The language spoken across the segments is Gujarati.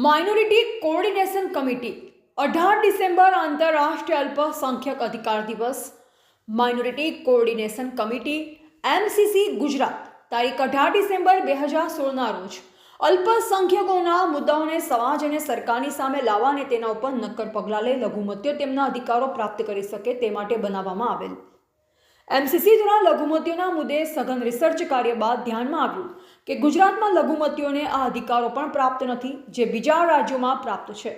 માઇનોરિટી કોઓર્ડિનેશન કમિટી 18 ડિસેમ્બર આંતરરાષ્ટ્રીય અલ્પસંખ્યક અધિકાર દિવસ. Minority coordination committee MCC Gujarat તારીખ 18 ડિસેમ્બર 2016ના રોજ અલ્પસંખ્યકોના મુદ્દાઓને સમાજ અને સરકારની સામે લાવવા અને તેના ઉપર નક્કર પગલાં લઈ લઘુમતીઓ તેમના અધિકારો પ્રાપ્ત કરી શકે તે માટે બનાવવામાં આવેલ. MCC દ્વારા લઘુમતીઓના મુદ્દે સઘન રિસર્ચ કાર્ય બાદ ધ્યાનમાં આવ્યું કે ગુજરાતમાં લઘુમતીઓને આ અધિકારો પણ પ્રાપ્ત નથી જે બીજા રાજ્યોમાં પ્રાપ્ત છે.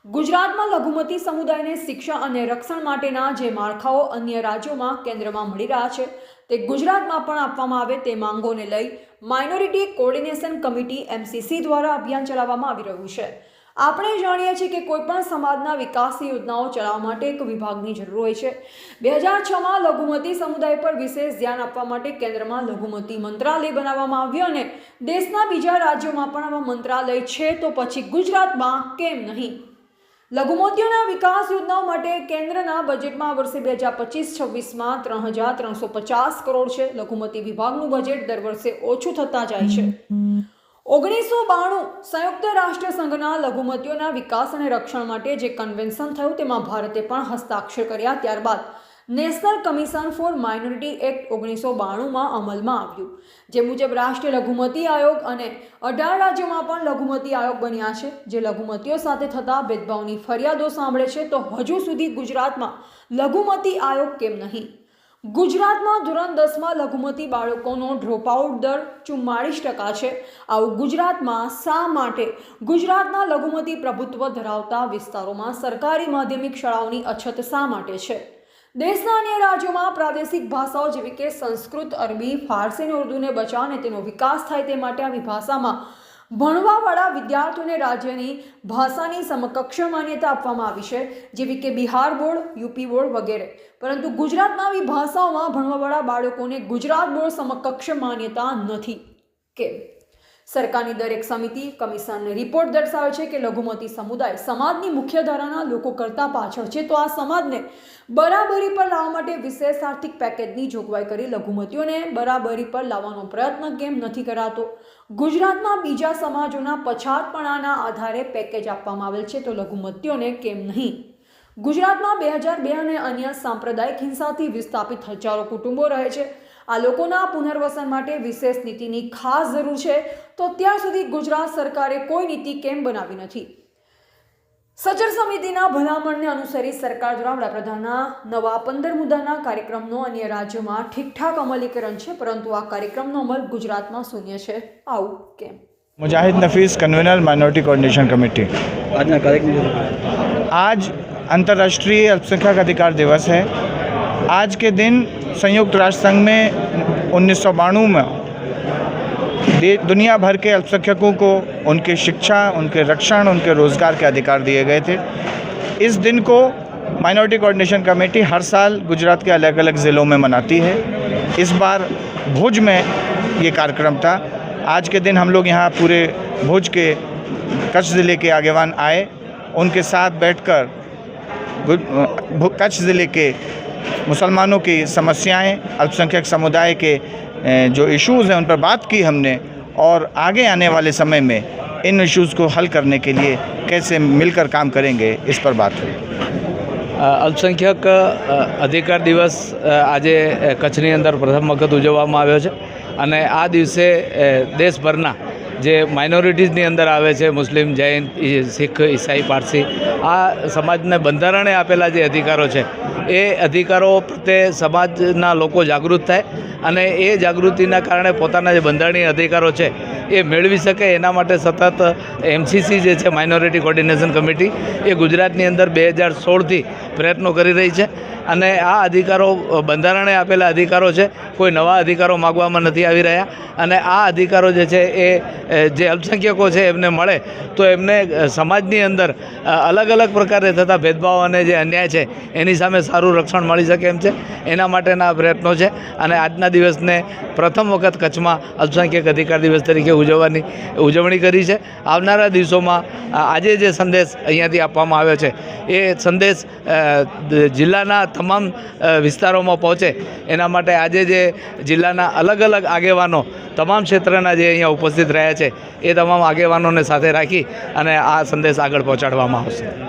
ગુજરાતમાં લઘુમતી સમુદાયને શિક્ષણ અને રક્ષણ માટેના જે માળખાઓ અન્ય રાજ્યોમાં કેન્દ્રમાં મળી રહ્યા છે તે ગુજરાતમાં પણ આપવામાં આવે તે માંગોને લઈ માઇનોરિટી કોઓર્ડિનેશન કમિટી MCC દ્વારા અભિયાન ચલાવવામાં આવી રહ્યું છે. આપણે જાણીએ છીએ કે કોઈપણ સમાજના વિકાસની યોજનાઓ ચલાવવા માટે એક વિભાગની જરૂર હોય છે. 2006માં લઘુમતી સમુદાય પર વિશેષ ધ્યાન આપવા માટે કેન્દ્રમાં લઘુમતી મંત્રાલય બનાવવામાં આવ્યું અને દેશના બીજા રાજ્યોમાં પણ આવા મંત્રાલય છે તો પછી ગુજરાતમાં કેમ નહીં? લઘુમતીઓના વિકાસ યોજનાઓ માટે કેન્દ્રના બજેટમાં વર્ષે 2025-26માં 3,350 કરોડ છે. લઘુમતી વિભાગનું બજેટ દર વર્ષે ઓછું થતા જાય છે. 1992 સંયુક્ત રાષ્ટ્ર સંઘના લઘુમતીઓના વિકાસ અને રક્ષણ માટે જે કન્વેન્શન થયું તેમાં ભારતે પણ હસ્તાક્ષર કર્યા. ત્યારબાદ national commission for minority act 1992માં અમલમાં આવ્યું, જે મુજબ રાષ્ટ્રીય લઘુમતી આયોગ અને 18 રાજ્યોમાં પણ લઘુમતી આયોગ બન્યા છે જે લઘુમતીઓ સાથે થતા ભેદભાવની ફરિયાદો સાંભળે છે. તો હજુ સુધી ગુજરાતમાં લઘુમતી આયોગ કેમ નહીં? ગુજરાતમાં ધોરણ 10માં લઘુમતી બાળકોનો ડ્રોપઆઉટ દર 44% છે. આવું ગુજરાતમાં શા માટે? ગુજરાતના લઘુમતી પ્રભુત્વ ધરાવતા વિસ્તારોમાં સરકારી માધ્યમિક શાળાઓની અછત શા માટે છે? દેશના અન્ય રાજ્યોમાં પ્રાદેશિક ભાષાઓ જેવી કે સંસ્કૃત, અરબી, ફારસી અને ઉર્દૂને બચાવ અને તેનો વિકાસ થાય તે માટે આવી ભાષામાં ભણવાવાળા વિદ્યાર્થીઓને રાજ્યની ભાષાની સમકક્ષ માન્યતા આપવામાં આવી છે, જેવી કે બિહાર બોર્ડ, યુપી બોર્ડ વગેરે. પરંતુ ગુજરાતમાં આવી ભાષાઓમાં ભણવાવાળા બાળકોને ગુજરાત બોર્ડ સમકક્ષ માન્યતા નથી. કેમ? સરકારની દરેક સમિતિ કમિશનને રિપોર્ટ દર્શાવે છે કે લઘુમતી સમુદાય સમાજની મુખ્ય ધારાના લોકો કરતાં પાછળ છે. તો આ સમાજને બરાબરી પર લાવવા માટે વિશેષ આર્થિક પેકેજની જોગવાઈ કરી લઘુમતીઓને બરાબરી પર લાવવાનો પ્રયત્ન કેમ નથી કરાતો? ગુજરાતમાં બીજા સમાજોના પછાતપણાના આધારે પેકેજ આપવામાં આવેલ છે તો લઘુમતીઓને કેમ નહીં? ગુજરાતમાં 2002 અને અન્ય સાંપ્રદાયિક હિંસાથી વિસ્થાપિત હજારો કુટુંબો રહે છે. આ લોકોના પુનર્વસન માટે વિશેષ નીતિની ખાસ જરૂર છે. તો અત્યાર સુધી ગુજરાત સરકારે કોઈ નીતિ કેમ બનાવી નથી? સચર સમિતિના ભલામણને અનુસરી સરકાર દ્વારા વડાપ્રધાનના નવા 15 મુદ્દાના કાર્યક્રમનો અન્ય રાજ્યોમાં ઠીકઠાક અમલીકરણ છે, પરંતુ આ કાર્યક્રમનો અમલ ગુજરાતમાં શૂન્ય છે. આવું કેમ? मुजाहिद नफीस, कन्वीनर माइनॉरिटी कोऑर्डिनेशन कमेटी। आज ना कार्यक्रम आज अंतर्राष्ट्रीय अल्पसंख्यक अधिकार दिवस है। आज के दिन संयुक्त राष्ट्र संघ में 1992 में दुनिया भर के अल्पसंख्यकों को उनकी शिक्षा, उनके रक्षण, उनके रोज़गार के अधिकार दिए गए थे। इस दिन को माइनॉरिटी कोऑर्डिनेशन कमेटी हर साल गुजरात के अलग अलग ज़िलों में मनाती है। इस बार भुज में ये कार्यक्रम था। आज के दिन हम लोग यहाँ पूरे भुज के कच्छ ज़िले के आगेवान आए, उनके साथ बैठकर कच्छ ज़िले के मुसलमानों की समस्याएं, अल्पसंख्यक समुदाय के जो इश्यूज़ हैं उन पर बात की हमने, और आगे आने वाले समय में इन इश्यूज़ को हल करने के लिए कैसे मिलकर काम करेंगे इस पर बात हुई। अल्पसंख्यक अधिकार दिवस આજે કચ્છની અંદર પ્રથમ વખત ઉજવવામાં આવ્યો છે અને આ દિવસે દેશભરના જે માઇનોરિટીઝની અંદર આવે છે, મુસ્લિમ, જૈન, શીખ, ઈસાઈ, પારસી, આ સમાજને બંધારણે આપેલા જે અધિકારો છે એ અધિકારો પ્રત્યે સમાજના લોકો જાગૃત થાય અને એ જાગૃતિના કારણે પોતાના જે બંધારણીય અધિકારો છે એ મેળવી શકે એના માટે સતત MCC જે છે માઇનોરિટી કોઓર્ડિનેશન કમિટી એ ગુજરાતની અંદર 2016થી પ્રયત્નો કરી રહી છે અને આ અધિકારો બંધારણે આપેલા અધિકારો છે, કોઈ નવા અધિકારો માગવામાં નથી આવી રહ્યા અને આ અધિકારો જે છે એ જે અલ્પસંખ્યકો છે એમને મળે તો એમને સમાજની અંદર અલગ અલગ પ્રકારે થતા ભેદભાવ અને જે અન્યાય છે એની સામે સારું રક્ષણ મળી શકે એમ છે. એના માટેના પ્રયત્નો છે અને આજના દિવસને પ્રથમ વખત કચ્છમાં અલ્પસંખ્યક અધિકાર દિવસ તરીકે ઉજવણી કરી છે. આવનારા દિવસોમાં આજે જે સંદેશ અહીંયાથી આપવામાં આવ્યો છે એ સંદેશ જિલ્લાના તમામ વિસ્તારોમાં પહોંચે એના માટે આજે જે જિલ્લાના અલગ અલગ આગેવાનો તમામ ક્ષેત્રના જે અહીંયા ઉપસ્થિત રહ્યા છે એ તમામ આગેવાનોને સાથે રાખી અને આ સંદેશ આગળ પહોંચાડવામાં આવશે.